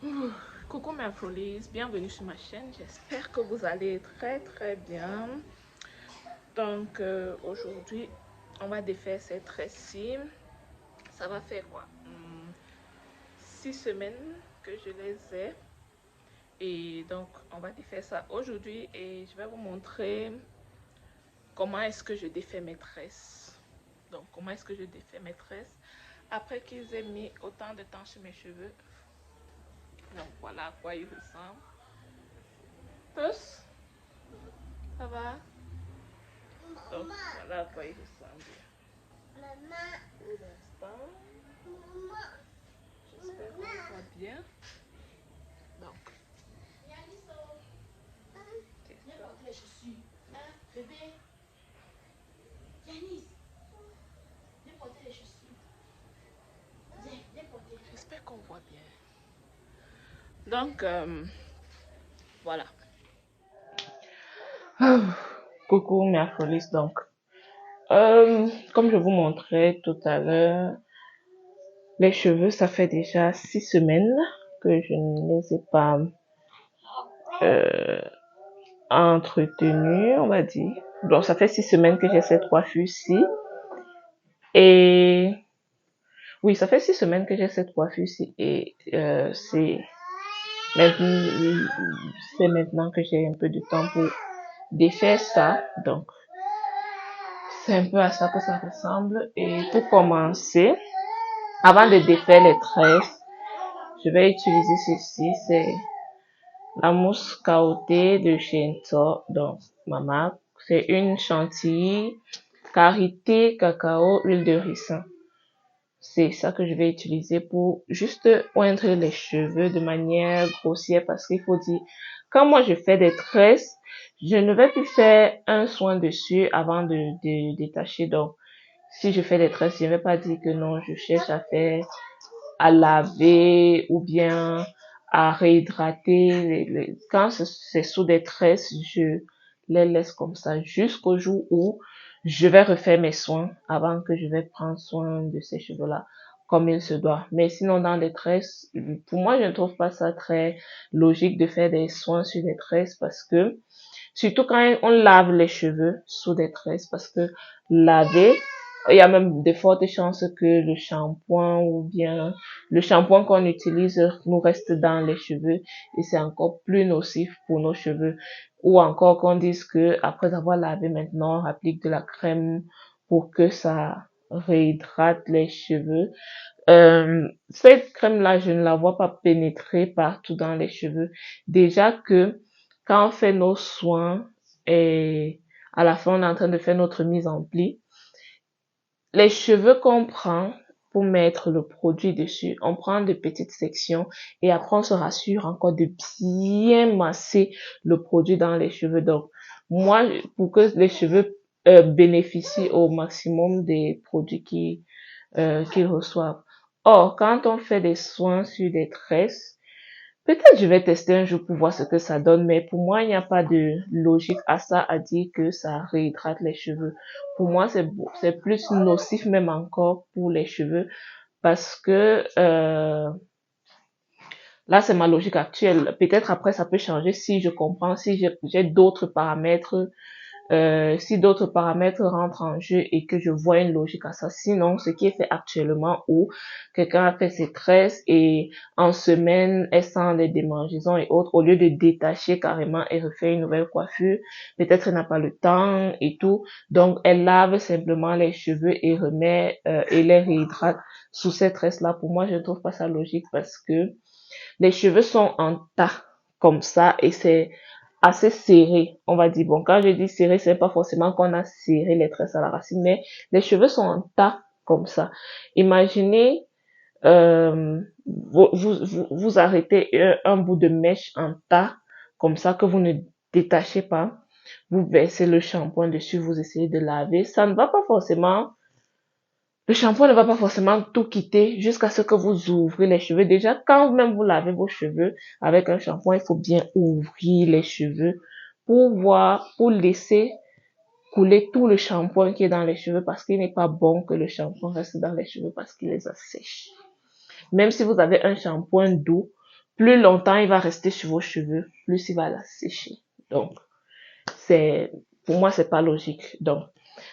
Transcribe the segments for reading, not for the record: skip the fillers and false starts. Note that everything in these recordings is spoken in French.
Ouh, Coucou mes folies, bienvenue sur ma chaîne. J'espère que vous allez très bien. Donc aujourd'hui, on va défaire ces tresses-ci. Ça va faire quoi? 6 semaines que je les ai. Et donc on va défaire ça aujourd'hui et je vais vous montrer comment est-ce que je défais mes tresses. Donc comment est-ce que je défais mes tresses après qu'ils aient mis autant de temps sur mes cheveux. Donc voilà à quoi ils ressemblent. Tous, ça va? Donc voilà à quoi il ressemble. Pour l'instant, j'espère qu'on va bien. Donc, viens porter les chaussures. Hein, bébé? Yanis, viens porter les chaussures. Viens porter. J'espère qu'on voit bien. Donc, voilà. Coucou mes afrolis. Donc, comme je vous montrais tout à l'heure, les cheveux, ça fait déjà 6 semaines que je ne les ai pas euh, entretenus, on va dire. Donc, ça fait 6 semaines que j'ai cette coiffure-ci. Et oui, ça fait 6 semaines que j'ai cette coiffure-ci. Et maintenant, c'est maintenant que j'ai un peu de temps pour défaire ça. Donc, c'est un peu à ça que ça ressemble. Et pour commencer, avant de défaire les tresses, je vais utiliser ceci. C'est la mousse caotée de chez Nto, donc ma marque. C'est une chantilly, karité, cacao, huile de ricin. C'est ça que je vais utiliser pour juste oindre les cheveux de manière grossière parce qu'il faut dire, quand moi je fais des tresses, je ne vais plus faire un soin dessus avant de détacher. Donc, si je fais des tresses, je ne vais pas dire que non, je cherche à laver ou bien à réhydrater. Quand c'est sous des tresses, je les laisse comme ça jusqu'au jour où je vais refaire mes soins avant que je vais prendre soin de ces cheveux-là comme il se doit. Mais sinon, dans les tresses, pour moi, je ne trouve pas ça très logique de faire des soins sur des tresses parce que, surtout quand on lave les cheveux sous des tresses, parce que laver, il y a même de fortes chances que le shampoing ou bien le shampoing qu'on utilise nous reste dans les cheveux et c'est encore plus nocif pour nos cheveux. Ou encore qu'on dise que après avoir lavé maintenant, on applique de la crème pour que ça réhydrate les cheveux. Cette crème-là, je ne la vois pas pénétrer partout dans les cheveux. Déjà que quand on fait nos soins et à la fin on est en train de faire notre mise en pli, les cheveux qu'on prend pour mettre le produit dessus, on prend de petites sections et après on se rassure encore de bien masser le produit dans les cheveux. Donc, moi, pour que les cheveux bénéficient au maximum des produits qu'ils reçoivent. Or, quand on fait des soins sur des tresses, peut-être je vais tester un jour pour voir ce que ça donne, mais pour moi, il n'y a pas de logique à ça, à dire que ça réhydrate les cheveux. Pour moi, c'est plus nocif même encore pour les cheveux parce que là, c'est ma logique actuelle. Peut-être après, ça peut changer si je comprends, si j'ai d'autres paramètres si d'autres paramètres rentrent en jeu et que je vois une logique à ça. Sinon, ce qui est fait actuellement où quelqu'un a fait ses tresses et en semaine, elle sent les démangeaisons et autres, au lieu de détacher carrément et refaire une nouvelle coiffure, peut-être elle n'a pas le temps et tout. Donc, elle lave simplement les cheveux et remet et les réhydrate sous ces tresses-là. Pour moi, je ne trouve pas ça logique parce que les cheveux sont en tas comme ça et c'est assez serré, on va dire. Bon, quand je dis serré, c'est pas forcément qu'on a serré les tresses à la racine, mais les cheveux sont en tas comme ça. Imaginez, vous arrêtez un bout de mèche en tas comme ça que vous ne détachez pas. Vous versez le shampoing dessus, vous essayez de laver. Ça ne va pas forcément le shampoing ne va pas forcément tout quitter jusqu'à ce que vous ouvrez les cheveux. Déjà, quand même vous lavez vos cheveux avec un shampoing, il faut bien ouvrir les cheveux pour laisser couler tout le shampoing qui est dans les cheveux parce qu'il n'est pas bon que le shampoing reste dans les cheveux parce qu'il les assèche. Même si vous avez un shampoing doux, plus longtemps il va rester sur vos cheveux, plus il va la sécher. Donc, pour moi, c'est pas logique. Donc,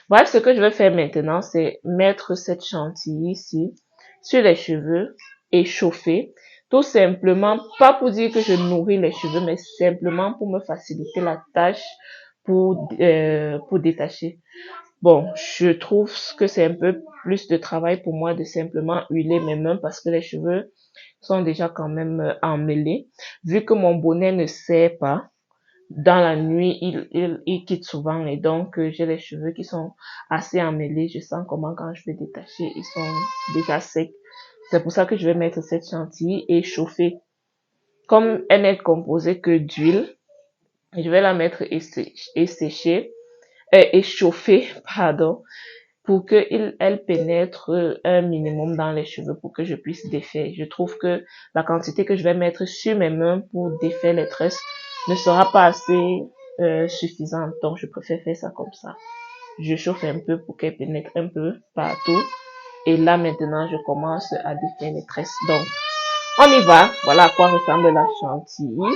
bref, ce que je vais faire maintenant, c'est mettre cette chantilly ici sur les cheveux et chauffer. Tout simplement, pas pour dire que je nourris les cheveux, mais simplement pour me faciliter la tâche pour détacher. Bon, je trouve que c'est un peu plus de travail pour moi de simplement huiler mes mains parce que les cheveux sont déjà quand même emmêlés. Vu que mon bonnet ne serre pas, dans la nuit, il quitte souvent et donc j'ai les cheveux qui sont assez emmêlés. Je sens comment quand je vais détacher, ils sont déjà secs. C'est pour ça que je vais mettre cette chantilly et chauffer. Comme elle n'est composée que d'huile, je vais la mettre et sécher, et chauffer, pardon, pour que elle pénètre un minimum dans les cheveux pour que je puisse défaire. Je trouve que la quantité que je vais mettre sur mes mains pour défaire les tresses ne sera pas assez suffisante. Donc, je préfère faire ça comme ça. Je chauffe un peu pour qu'elle pénètre un peu partout. Et là, maintenant, je commence à défaire les tresses. Donc, on y va. Voilà à quoi ressemble la chantilly.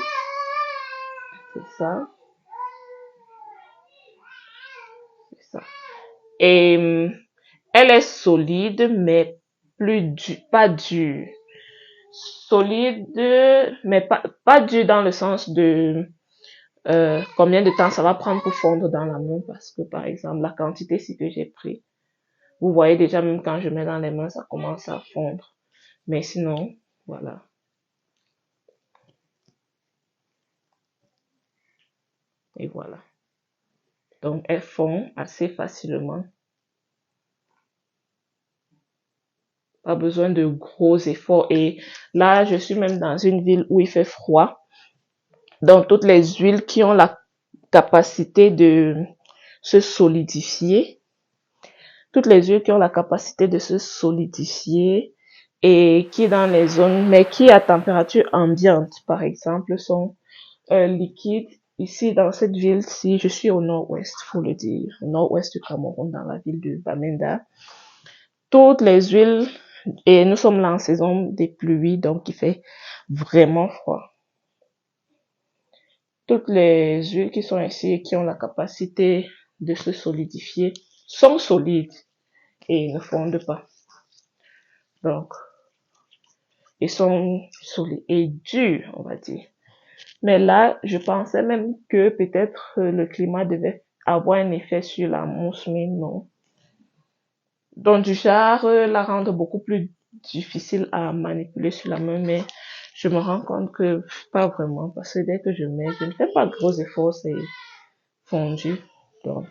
C'est ça. C'est ça. Et elle est solide, mais pas dure. Solide, mais pas dur dans le sens de combien de temps ça va prendre pour fondre dans la main parce que par exemple la quantité ici que j'ai pris, vous voyez déjà même quand je mets dans les mains ça commence à fondre, mais sinon voilà, et voilà, donc elle fond assez facilement, pas besoin de gros efforts. Et là je suis même dans une ville où il fait froid, donc toutes les huiles qui ont la capacité de se solidifier, toutes les huiles qui ont la capacité de se solidifier et qui dans les zones, mais qui à température ambiante, par exemple, sont liquides. Ici, dans cette ville-ci, je suis au nord-ouest, faut le dire, au nord-ouest du Cameroun, dans la ville de Bamenda. Toutes les huiles, et nous sommes là en saison des pluies, donc il fait vraiment froid. Toutes les huiles qui sont ici et qui ont la capacité de se solidifier sont solides et ne fondent pas. Donc, ils sont solides et durs, on va dire. Mais là, je pensais même que peut-être le climat devait avoir un effet sur la mousse, mais non. Donc, du genre, la rendre beaucoup plus difficile à manipuler sur la main, mais je me rends compte que pas vraiment, parce que dès que je mets, je ne fais pas de gros efforts, c'est fondu. Donc,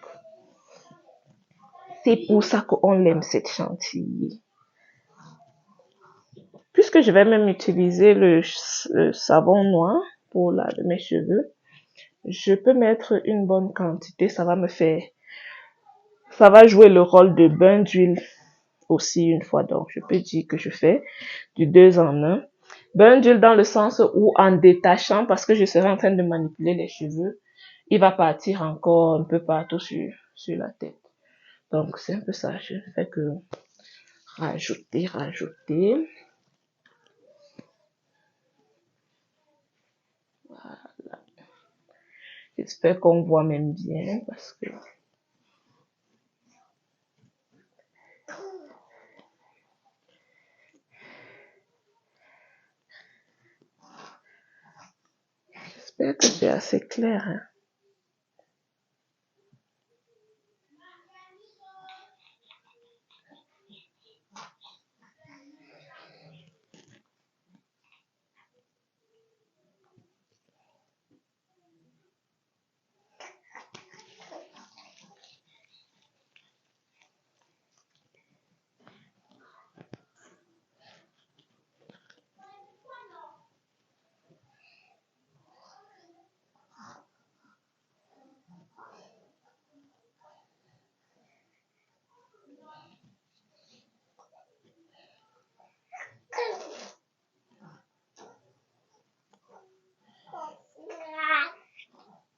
c'est pour ça qu'on l'aime, cette chantilly. Puisque je vais même utiliser le savon noir pour laver mes cheveux, je peux mettre une bonne quantité, ça va jouer le rôle de bain d'huile aussi une fois. Donc, je peux dire que je fais du 2 en 1. Bain d'huile dans le sens où en détachant, parce que je serai en train de manipuler les cheveux, il va partir encore un peu partout sur la tête. Donc, c'est un peu ça. Je ne fais que rajouter. Voilà. J'espère qu'on voit même bien parce que j'espère que c'est assez clair, hein.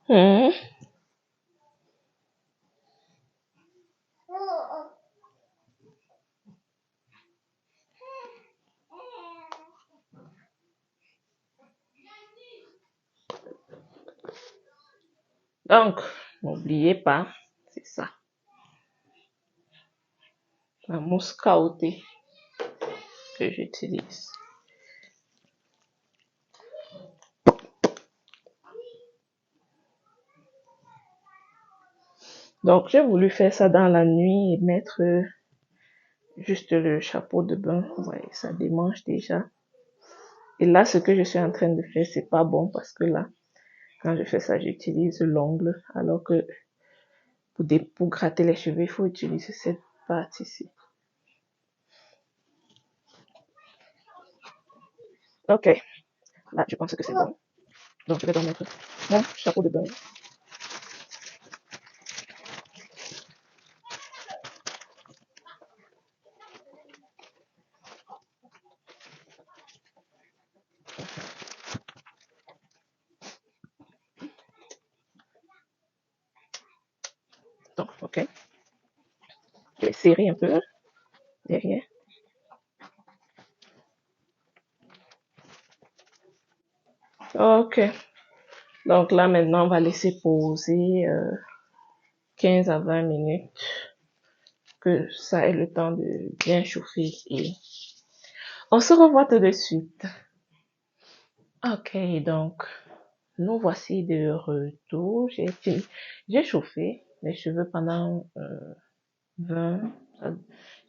Mmh. Donc, n'oubliez pas, c'est ça, la mousse caotée que j'utilise. Donc, j'ai voulu faire ça dans la nuit et mettre juste le chapeau de bain. Vous voyez, ça démange déjà. Et là, ce que je suis en train de faire, c'est pas bon parce que là, quand je fais ça, j'utilise l'ongle, alors que pour gratter les cheveux, il faut utiliser cette partie-ci. Ok, là, je pense que c'est bon. Donc, je vais donc mettre mon chapeau de bain. Donc, ok, je vais serrer un peu derrière. Ok, donc là, maintenant, on va laisser poser 15 à 20 minutes, que ça ait le temps de bien chauffer et on se revoit tout de suite. Ok, donc nous voici de retour. J'ai chauffé les cheveux pendant 20,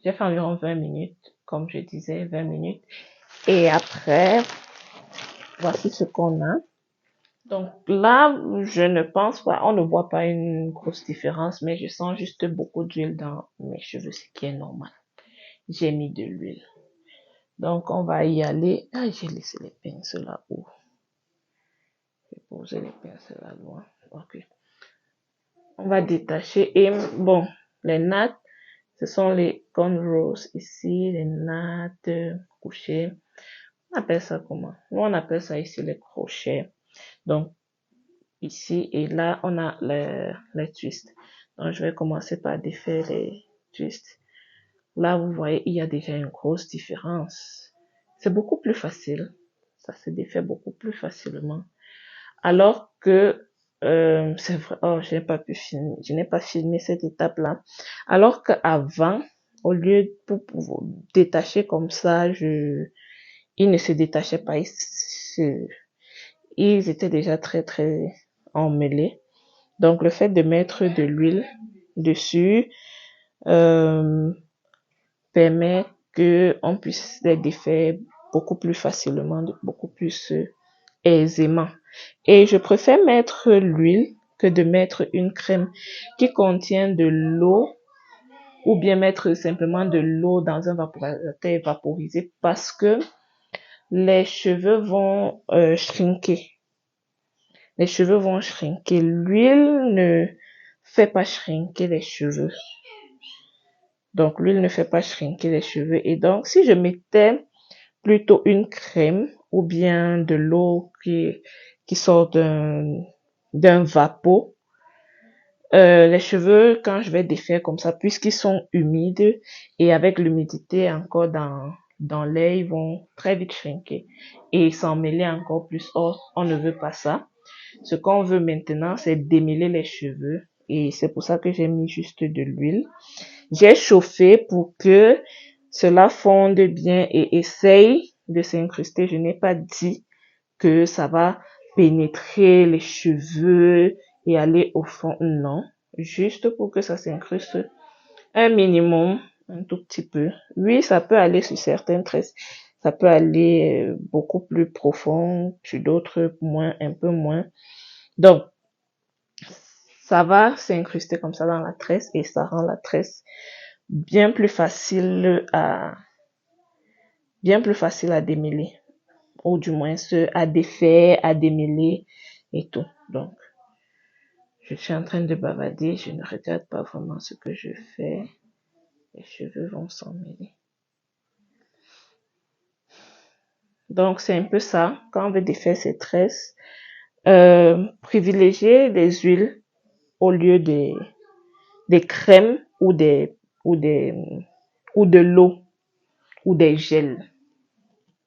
j'ai fait environ 20 minutes, comme je disais, 20 minutes. Et après, voici ce qu'on a. Donc là, je ne pense pas, on ne voit pas une grosse différence, mais je sens juste beaucoup d'huile dans mes cheveux, ce qui est normal. J'ai mis de l'huile. Donc on va y aller. Ah, j'ai laissé les pinceaux là-haut. J'ai posé les pinceaux là loin. Ok. On va détacher et bon, les nattes, ce sont les cornrows ici, les nattes couchées. On appelle ça comment? Nous, on appelle ça ici les crochets. Donc, ici et là, on a les twists. Donc, je vais commencer par défaire les twists. Là, vous voyez, il y a déjà une grosse différence. C'est beaucoup plus facile. Ça se défait beaucoup plus facilement. Alors que, c'est vrai, oh, je n'ai pas filmé cette étape-là. Alors qu'avant, au lieu pour détacher comme ça, ils ne se détachaient pas. Ils étaient déjà très, très emmêlés. Donc, le fait de mettre de l'huile dessus, euh, permet que on puisse les défaire beaucoup plus facilement, beaucoup plus aisément. Et je préfère mettre l'huile que de mettre une crème qui contient de l'eau ou bien mettre simplement de l'eau dans un vaporateur vaporisé parce que les cheveux vont shrinker. Les cheveux vont shrinker. L'huile ne fait pas shrinker les cheveux. Donc, l'huile ne fait pas shrinker les cheveux. Et donc, si je mettais plutôt une crème ou bien de l'eau qui sort d'un vapeau, les cheveux, quand je vais défaire comme ça, puisqu'ils sont humides et avec l'humidité encore dans l'air, ils vont très vite shrinker et s'emmêler encore plus. Or, on ne veut pas ça. Ce qu'on veut maintenant, c'est démêler les cheveux et c'est pour ça que j'ai mis juste de l'huile. J'ai chauffé pour que cela fonde bien et essaye de s'incruster. Je n'ai pas dit que ça va pénétrer les cheveux et aller au fond. Non, juste pour que ça s'incruste un minimum, un tout petit peu. Oui, ça peut aller sur certaines tresses. Ça peut aller beaucoup plus profond, sur d'autres moins, un peu moins. Donc, ça va s'incruster comme ça dans la tresse et ça rend la tresse bien plus facile à démêler, ou du moins à défaire, à démêler et tout. Donc, je suis en train de bavader, je ne regarde pas vraiment ce que je fais. Les cheveux vont s'emmêler. Donc, c'est un peu ça. Quand on veut défaire ses tresses, privilégier des huiles au lieu des crèmes ou des, ou de l'eau ou des gels.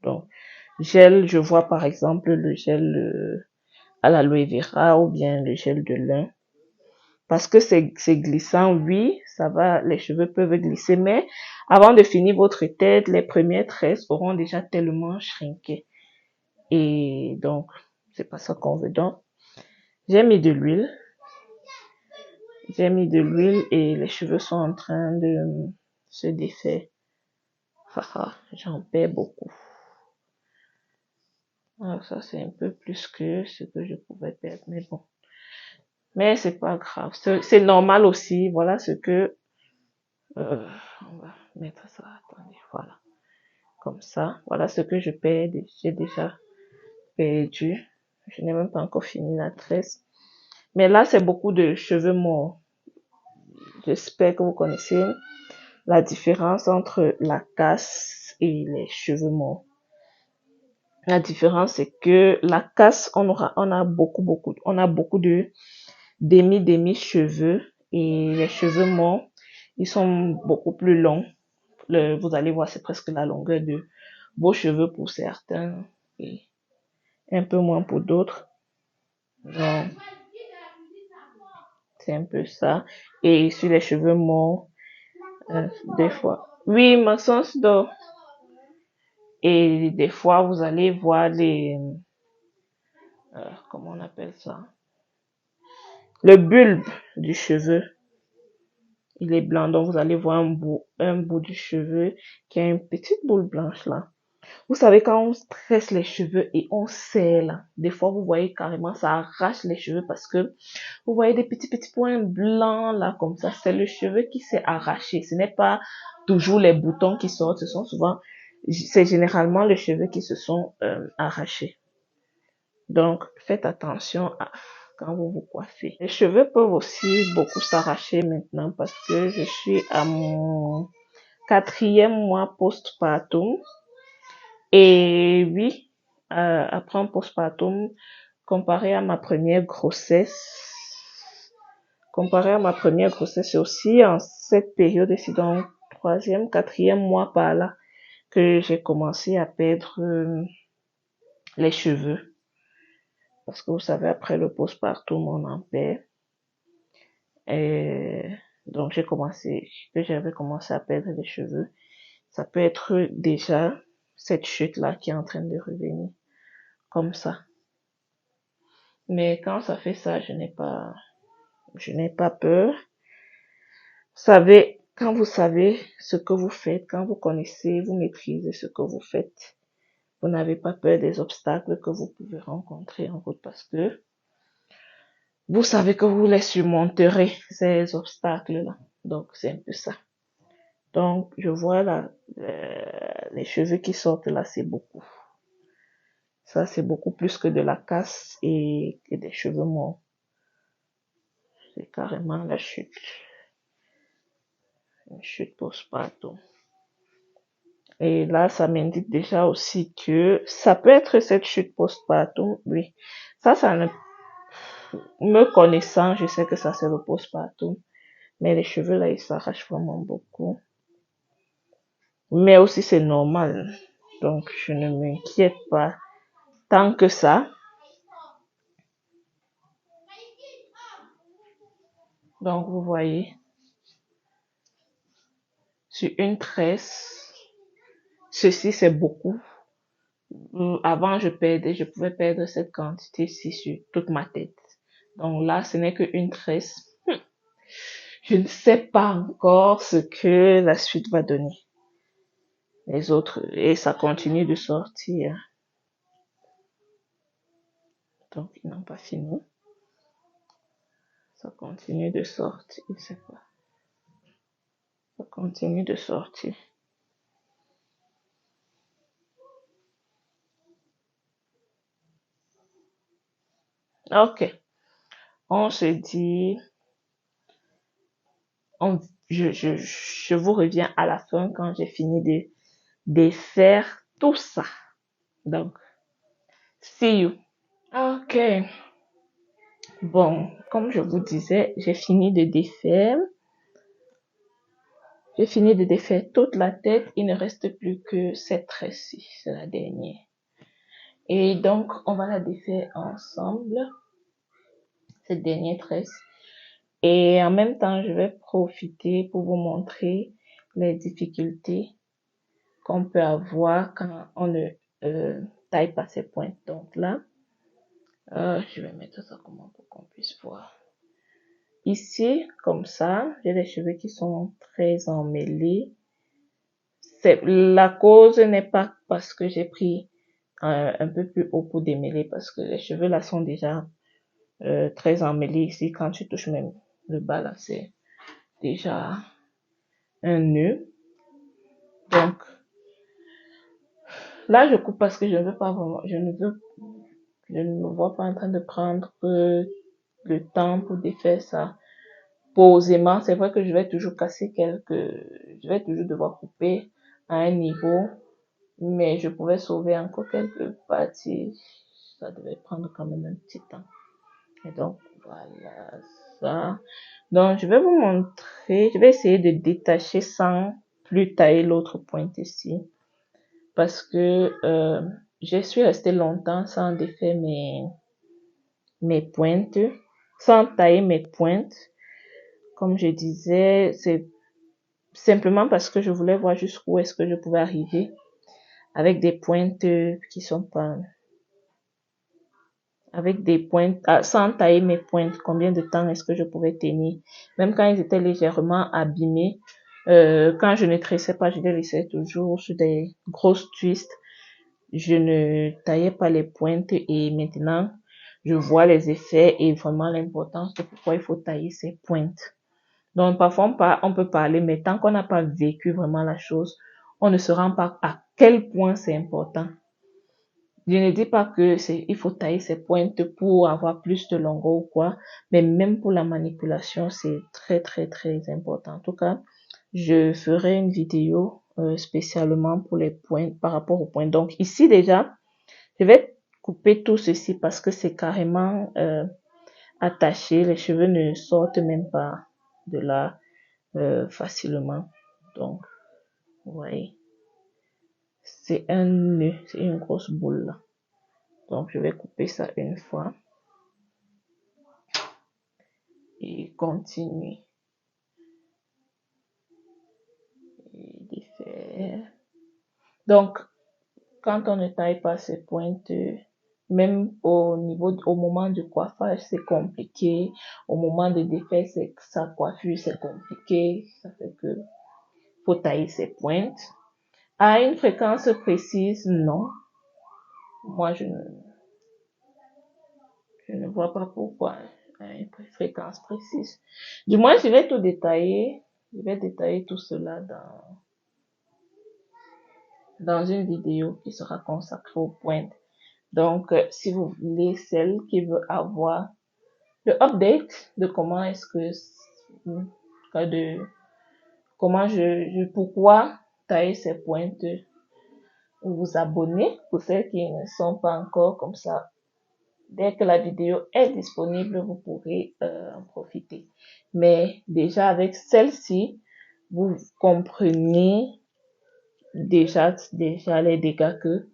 Donc, gel, je vois par exemple le gel à l'aloe vera ou bien le gel de lin. parce que c'est glissant, oui, ça va, les cheveux peuvent glisser, mais avant de finir votre tête, les premières tresses auront déjà tellement shrinké. Et donc, c'est pas ça qu'on veut. Donc, j'ai mis de l'huile. J'ai mis de l'huile et les cheveux sont en train de se défaire. Haha, j'en perds beaucoup. Alors ça, c'est un peu plus que ce que je pouvais perdre, mais bon. Mais c'est pas grave. C'est normal aussi. Voilà ce que... on va mettre ça. Attendez, voilà. Comme ça. Voilà ce que je perds. J'ai déjà perdu. Je n'ai même pas encore fini la tresse. Mais là, c'est beaucoup de cheveux morts. J'espère que vous connaissez la différence entre la casse et les cheveux morts. La différence, c'est que la casse, on a beaucoup de demi cheveux et les cheveux morts, ils sont beaucoup plus longs. Vous allez voir, c'est presque la longueur de vos cheveux pour certains et un peu moins pour d'autres. Donc, c'est un peu ça. Et sur les cheveux morts, des fois. Oui, Maxence dort. Et des fois, vous allez voir comment on appelle ça? Le bulbe du cheveu. Il est blanc, donc vous allez voir un bout du cheveu qui a une petite boule blanche là. Vous savez, quand on stresse les cheveux et on serre là, des fois vous voyez carrément ça arrache les cheveux parce que vous voyez des petits points blancs là comme ça. C'est le cheveu qui s'est arraché. Ce n'est pas toujours les boutons qui sortent, c'est généralement les cheveux qui se sont arrachés. Donc faites attention quand vous vous coiffez. Les cheveux peuvent aussi beaucoup s'arracher maintenant parce que je suis à mon 4e mois postpartum. Et oui, après un postpartum, comparé à ma première grossesse, c'est aussi en cette période ici, donc 3e, 4e mois par là, que j'ai commencé à perdre les cheveux. Parce que vous savez, après le postpartum, on en perd. Et donc, j'avais commencé à perdre les cheveux. Ça peut être déjà cette chute-là qui est en train de revenir. Comme ça. Mais quand ça fait ça, je n'ai pas peur. Quand vous savez ce que vous faites, quand vous connaissez, vous maîtrisez ce que vous faites, vous n'avez pas peur des obstacles que vous pouvez rencontrer en route parce que vous savez que vous les surmonterez, ces obstacles-là. Donc, c'est un peu ça. Donc, je vois là, les cheveux qui sortent là, c'est beaucoup. Ça, c'est beaucoup plus que de la casse et des cheveux morts. C'est carrément la chute. Une chute postpartum. Et là, ça m'indique déjà aussi que ça peut être cette chute postpartum. Oui. Ça ne... Me connaissant, je sais que ça c'est le postpartum. Mais les cheveux là, ils s'arrachent vraiment beaucoup. Mais aussi c'est normal. Donc je ne m'inquiète pas tant que ça. Donc vous voyez, sur une tresse, ceci c'est beaucoup. Avant je pouvais perdre cette quantité-ci sur toute ma tête. Donc là, ce n'est qu'une tresse. Je ne sais pas encore ce que la suite va donner. Les autres, et ça continue de sortir. Donc, ils n'ont pas fini. Ça continue de sortir, je sais pas. Ça continue de sortir. Ok. On se dit, je vous reviens à la fin quand j'ai fini de faire tout ça. Donc, see you. Ok. Bon, comme je vous disais, j'ai fini de défaire. J'ai fini de défaire toute la tête. Il ne reste plus que cette tresse-ci. C'est la dernière. Et donc, on va la défaire ensemble. Cette dernière tresse. Et en même temps, je vais profiter pour vous montrer les difficultés qu'on peut avoir quand on ne taille pas ses pointes. Donc là, je vais mettre ça comment pour qu'on puisse voir. Ici, comme ça, j'ai les cheveux qui sont très emmêlés. La cause n'est pas parce que j'ai pris un peu plus haut pour démêler, parce que les cheveux là sont déjà très emmêlés ici. Quand tu touches même le bas là, c'est déjà un nœud. Donc là, je coupe parce que je ne veux pas vraiment, je ne me vois pas en train de prendre le temps pour défaire ça posément. C'est vrai que je vais toujours je vais toujours devoir couper à un niveau, mais je pouvais sauver encore quelques parties. Ça devait prendre quand même un petit temps. Et donc, voilà ça. Donc, je vais vous montrer, je vais essayer de détacher sans plus tailler l'autre pointe ici. Parce que je suis restée longtemps sans défaire mes pointes, sans tailler mes pointes. Comme je disais, c'est simplement parce que je voulais voir jusqu'où est-ce que je pouvais arriver avec des pointes qui sont pas, avec des pointes, sans tailler mes pointes, combien de temps est-ce que je pouvais tenir. Même quand ils étaient légèrement abîmés, quand je ne tressais pas, je les laissais toujours sur des grosses twists. Je ne taillais pas les pointes et maintenant, je vois les effets et vraiment l'importance de pourquoi il faut tailler ces pointes. Donc, parfois, on peut parler, mais tant qu'on n'a pas vécu vraiment la chose, on ne se rend pas à quel point c'est important. Je ne dis pas que il faut tailler ses pointes pour avoir plus de longueur ou quoi, mais même pour la manipulation, c'est très, très, très important. En tout cas, je ferai une vidéo spécialement pour les pointes, par rapport aux pointes. Donc, ici déjà, je vais couper tout ceci parce que c'est carrément attaché. Les cheveux ne sortent même pas de là facilement. Donc, vous voyez, c'est un nœud, c'est une grosse boule là. Donc, je vais couper ça une fois et continuer et défaire. Donc, quand on ne taille pas ses pointes, même au moment du coiffage, c'est compliqué. Au moment de défaire sa coiffure, c'est compliqué. Ça fait que faut tailler ses pointes. À une fréquence précise, non. Moi, je ne vois pas pourquoi à une fréquence précise. Du moins, je vais tout détailler. Je vais détailler tout cela dans une vidéo qui sera consacrée aux pointes. Donc, si vous voulez celle qui veut avoir le update de comment est-ce que comment pourquoi tailler ces pointes, vous abonnez pour celles qui ne sont pas encore comme ça. Dès que la vidéo est disponible, vous pourrez en profiter. Mais déjà avec celle-ci, vous comprenez déjà les dégâts que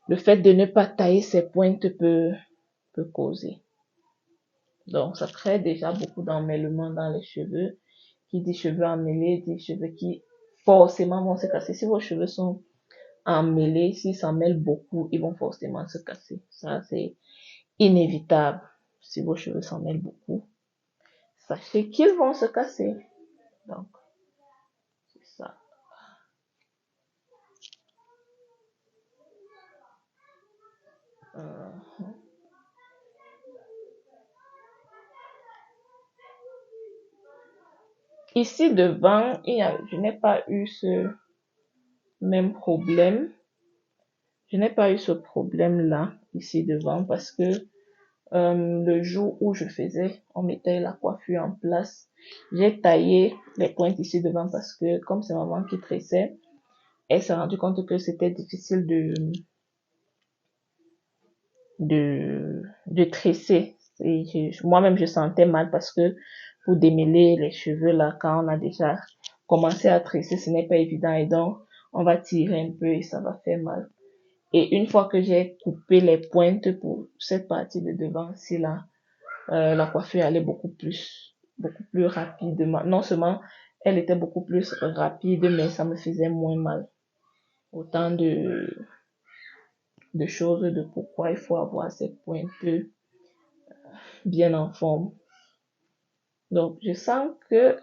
le fait de ne pas tailler ses pointes peut causer. Donc, ça crée déjà beaucoup d'emmêlements dans les cheveux. Qui dit cheveux emmêlés, dit cheveux qui forcément vont se casser. Si vos cheveux sont emmêlés, s'ils s'en mêlent beaucoup, ils vont forcément se casser. Ça, c'est inévitable. Si vos cheveux s'en mêlent beaucoup, sachez qu'ils vont se casser. Donc, c'est ça. Ici devant, je n'ai pas eu ce même problème. Je n'ai pas eu ce problème-là ici devant parce que le jour où on mettait la coiffure en place, j'ai taillé les pointes ici devant parce que comme c'est maman qui tressait, elle s'est rendue compte que c'était difficile de tresser. Et moi-même, je sentais mal parce que pour démêler les cheveux là, quand on a déjà commencé à tresser, ce n'est pas évident et donc on va tirer un peu et ça va faire mal. Et une fois que j'ai coupé les pointes pour cette partie de devant, si là, la coiffure allait beaucoup plus beaucoup plus rapidement. Non seulement elle était beaucoup plus rapide, mais ça me faisait moins mal. Autant de choses de pourquoi il faut avoir ces pointes bien en forme. Donc, je sens que,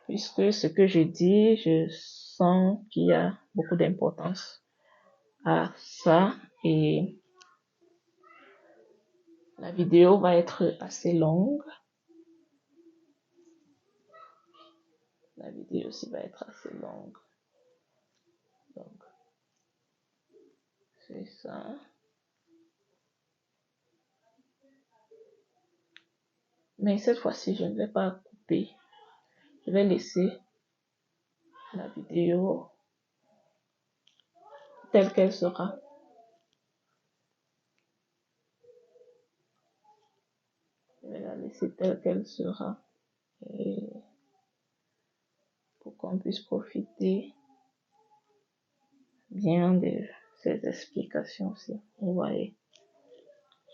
puisque ce que je dis, je sens qu'il y a beaucoup d'importance à ça et la vidéo va être assez longue. La vidéo aussi va être assez longue. Donc, c'est ça. Mais cette fois-ci, je ne vais pas couper. Je vais laisser la vidéo telle qu'elle sera. Je vais la laisser telle qu'elle sera. Et pour qu'on puisse profiter bien de ces explications-ci. Vous voyez,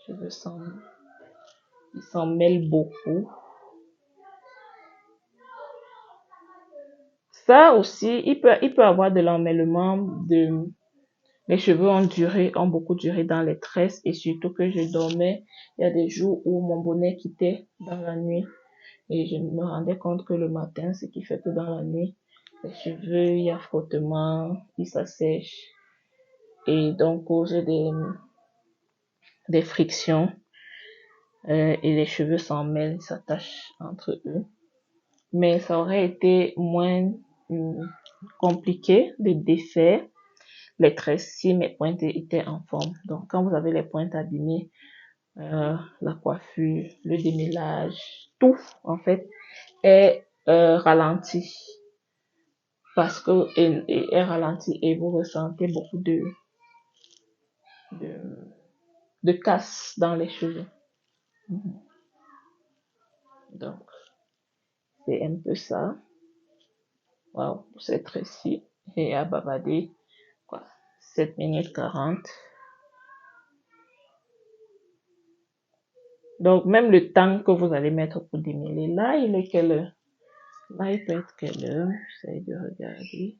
ils s'en mêlent beaucoup. Ça aussi, il peut avoir de l'emmêlement les cheveux ont beaucoup duré dans les tresses et surtout que je dormais. Il y a des jours où mon bonnet quittait dans la nuit et je me rendais compte que le matin, ce qui fait que dans la nuit, les cheveux, il y a frottement, ils s'assèchent et donc cause des frictions et les cheveux s'en mêlent, ils s'attachent entre eux. Mais ça aurait été moins compliqué de défaire les tresses si mes pointes étaient en forme. Donc, quand vous avez les pointes abîmées, la coiffure, le démêlage, tout, en fait, est ralenti. Parce que est ralenti et vous ressentez beaucoup de casse dans les cheveux. Donc, c'est un peu ça. Wow, c'est précis. Et à bavarder, quoi, 7 minutes 40. Donc, même le temps que vous allez mettre pour démêler, là, il est quelle heure? Là, il peut être quelle heure? J'essaie de regarder.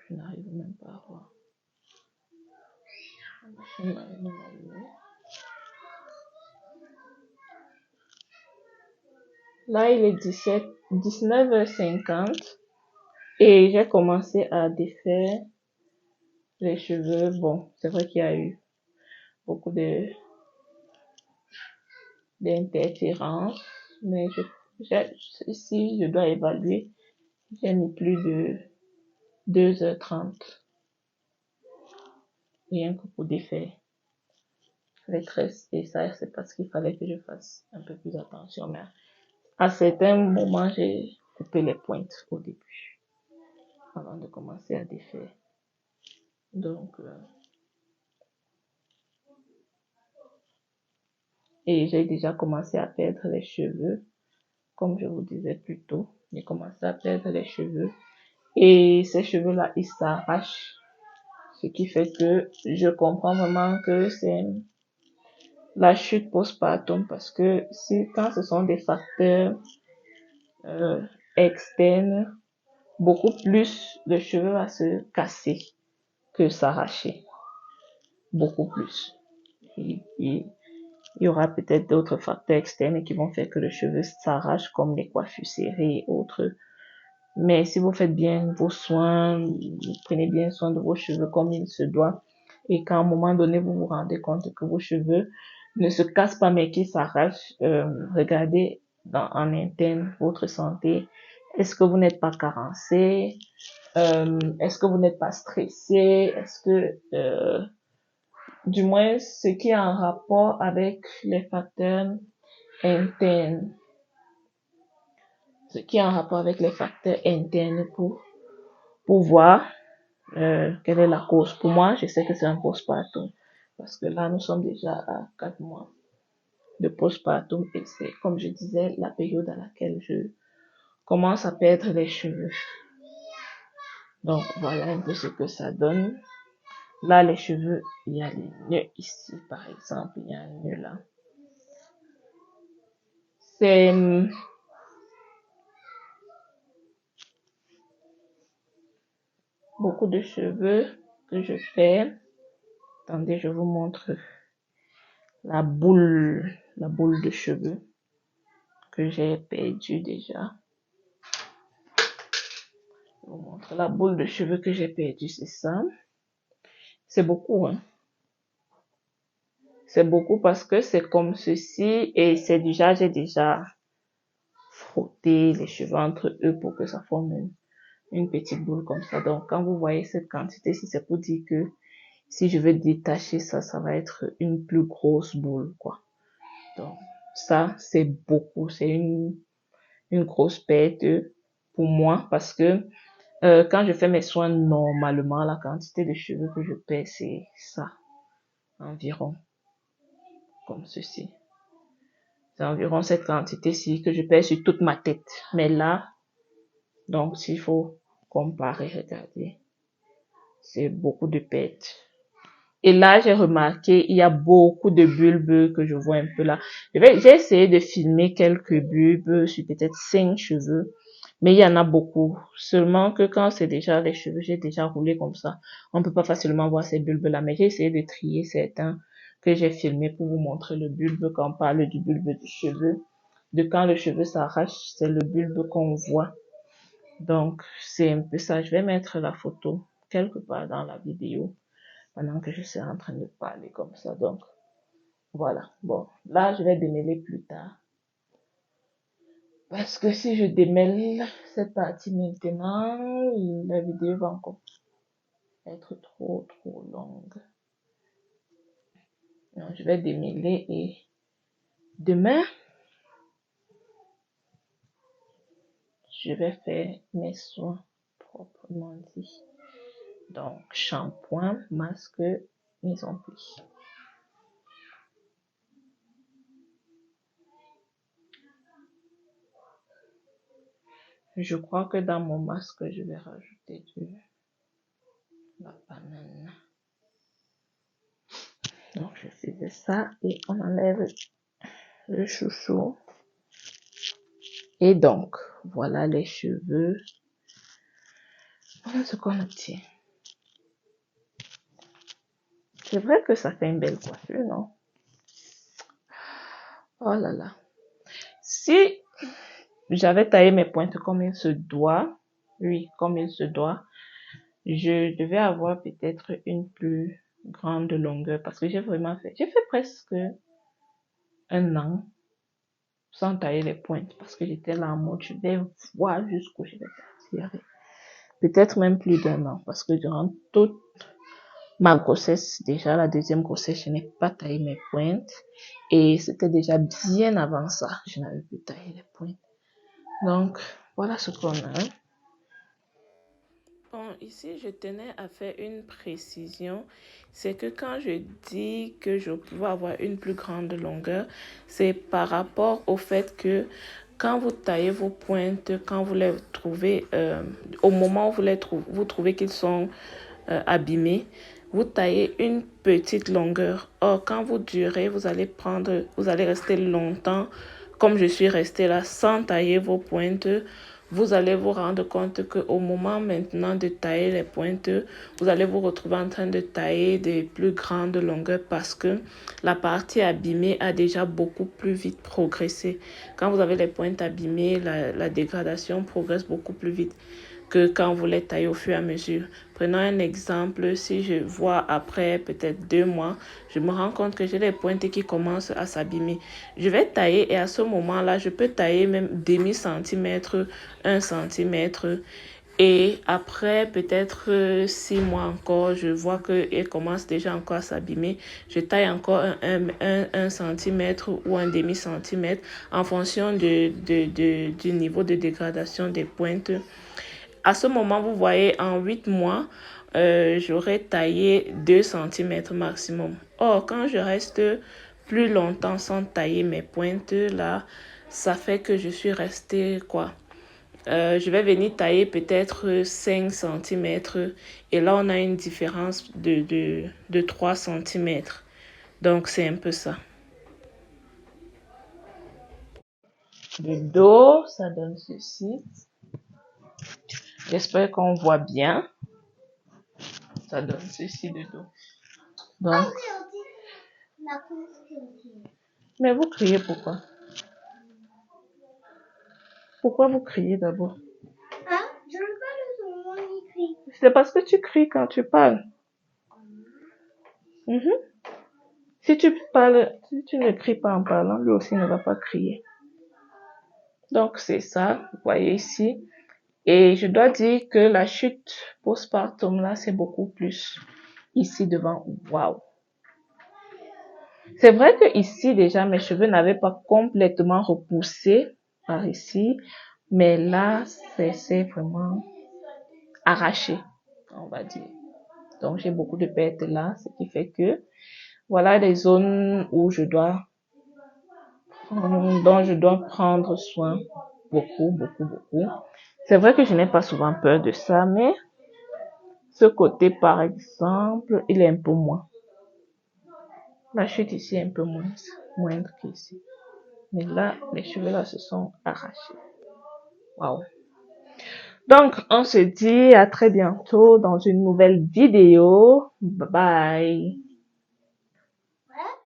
Je n'arrive même pas à voir. Là, il est 19h50 et j'ai commencé à défaire les cheveux. Bon, c'est vrai qu'il y a eu beaucoup d'interférences, mais si je dois évaluer, j'ai mis plus de 2h30 rien que pour défaire les tresses. Et ça, c'est parce qu'il fallait que je fasse un peu plus attention. Mais à certains moments, j'ai coupé les pointes au début avant de commencer à défaire. Donc, et j'ai déjà commencé à perdre les cheveux. Comme je vous disais plus tôt, j'ai commencé à perdre les cheveux. Et ces cheveux-là, ils s'arrachent. Ce qui fait que je comprends vraiment que c'est la chute postpartum parce que quand ce sont des facteurs externes, beaucoup plus de cheveux va se casser que s'arracher. Beaucoup plus. Il y aura peut-être d'autres facteurs externes qui vont faire que le cheveu s'arrache comme les coiffures serrées et autres. Mais si vous faites bien vos soins, vous prenez bien soin de vos cheveux comme il se doit, et qu'à un moment donné, vous vous rendez compte que vos cheveux ne se cassent pas mais qu'ils s'arrachent, regardez en interne votre santé. Est-ce que vous n'êtes pas carencé? Est-ce que vous n'êtes pas stressé? Est-ce que, du moins, ce qui est en rapport avec les facteurs internes, ce qui est en rapport avec les facteurs internes pour voir quelle est la cause. Pour moi, je sais que c'est un postpartum parce que là, nous sommes déjà à 4 mois de postpartum et c'est, comme je disais, la période à laquelle je commence à perdre les cheveux. Donc, voilà un peu ce que ça donne. Là, les cheveux, il y a les nœuds ici, par exemple. Il y a un nœud là. C'est beaucoup de cheveux que je perds. Attendez, je vous montre la boule de cheveux que j'ai perdue déjà. Je vous montre la boule de cheveux que j'ai perdue, c'est ça. C'est beaucoup, hein. C'est beaucoup parce que c'est comme ceci et j'ai déjà frotté les cheveux entre eux pour que ça forme une petite boule comme ça. Donc, quand vous voyez cette quantité-ci, c'est pour dire que si je veux détacher ça, ça va être une plus grosse boule, quoi. Donc, ça, c'est beaucoup. C'est une grosse perte pour moi parce que quand je fais mes soins normalement, la quantité de cheveux que je perds, c'est ça, environ, comme ceci. C'est environ cette quantité-ci que je perds sur toute ma tête. Mais là, donc, s'il faut comparer, regardez, c'est beaucoup de pertes. Et là, j'ai remarqué, il y a beaucoup de bulbes que je vois un peu là. J'ai essayé de filmer quelques bulbes sur peut-être 5 cheveux. Mais il y en a beaucoup. Seulement que quand c'est déjà les cheveux, j'ai déjà roulé comme ça. On peut pas facilement voir ces bulbes-là. Mais j'ai essayé de trier certains que j'ai filmés pour vous montrer le bulbe. Quand on parle du bulbe du cheveu, de quand le cheveu s'arrache, c'est le bulbe qu'on voit. Donc, c'est un peu ça. Je vais mettre la photo quelque part dans la vidéo pendant que je suis en train de parler comme ça. Donc, voilà. Bon, là, je vais démêler plus tard. Parce que si je démêle cette partie maintenant, la vidéo va encore être trop longue. Donc, je vais démêler et demain, je vais faire mes soins proprement dit. Donc, shampoing, masque, mise en pli. Je crois que dans mon masque, je vais rajouter la banane. Donc, je faisais ça et on enlève le chouchou. Et donc, voilà les cheveux. Voilà ce qu'on obtient. C'est vrai que ça fait une belle coiffure, non? Oh là là. Si j'avais taillé mes pointes comme il se doit, oui, comme il se doit, je devais avoir peut-être une plus grande longueur parce que j'ai fait presque un an sans tailler les pointes parce que j'étais là en mode, je vais voir jusqu'où je vais partir. Peut-être même plus d'un an parce que durant toute ma grossesse, déjà la deuxième grossesse, je n'ai pas taillé mes pointes et c'était déjà bien avant ça, je n'avais plus taillé les pointes. Donc, voilà ce qu'on a. Bon, ici, je tenais à faire une précision. C'est que quand je dis que je pouvais avoir une plus grande longueur, c'est par rapport au fait que quand vous taillez vos pointes, quand vous les trouvez, au moment où vous trouvez qu'ils sont abîmés, vous taillez une petite longueur. Or, quand vous durez, vous allez rester longtemps, comme je suis restée là, sans tailler vos pointes. Vous allez vous rendre compte qu'au moment maintenant de tailler les pointes, vous allez vous retrouver en train de tailler des plus grandes longueurs parce que la partie abîmée a déjà beaucoup plus vite progressé. Quand vous avez les pointes abîmées, la dégradation progresse beaucoup plus vite que quand vous les taillez au fur et à mesure. Prenons un exemple, si je vois après peut-être 2 mois, je me rends compte que j'ai les pointes qui commencent à s'abîmer. Je vais tailler et à ce moment-là, je peux tailler même demi-centimètre, 1 centimètre. Et après peut-être 6 mois encore, je vois qu'elle commence déjà encore à s'abîmer. Je taille encore un centimètre ou un demi-centimètre en fonction du niveau de dégradation des pointes. À ce moment, vous voyez, en 8 mois, j'aurais taillé 2 centimètres maximum. Or, quand je reste plus longtemps sans tailler mes pointes, là, ça fait que je suis restée, quoi, je vais venir tailler peut-être 5 cm. Et là, on a une différence de 3 cm. Donc, c'est un peu ça. Le dos, ça donne ceci. J'espère qu'on voit bien. Ça donne ceci de dos. Donc, mais vous criez pourquoi? Pourquoi vous criez d'abord? Hein? Je ne veux pas le son, il crie. C'est parce que tu cries quand tu parles. Mhm. Si tu parles, si tu ne cries pas en parlant, lui aussi ne va pas crier. Donc, c'est ça, vous voyez ici. Et je dois dire que la chute postpartum, là, c'est beaucoup plus ici devant. Waouh! C'est vrai que ici, déjà, mes cheveux n'avaient pas complètement repoussé par ici. Mais là, c'est vraiment arraché, on va dire. Donc, j'ai beaucoup de pertes là, ce qui fait que, voilà des zones où dont je dois prendre soin. Beaucoup, beaucoup, beaucoup. C'est vrai que je n'ai pas souvent peur de ça, mais ce côté, par exemple, il est un peu moins. La chute ici est un peu moindre qu'ici. Mais là, les cheveux là se sont arrachés. Waouh. Donc, on se dit à très bientôt dans une nouvelle vidéo. Bye bye.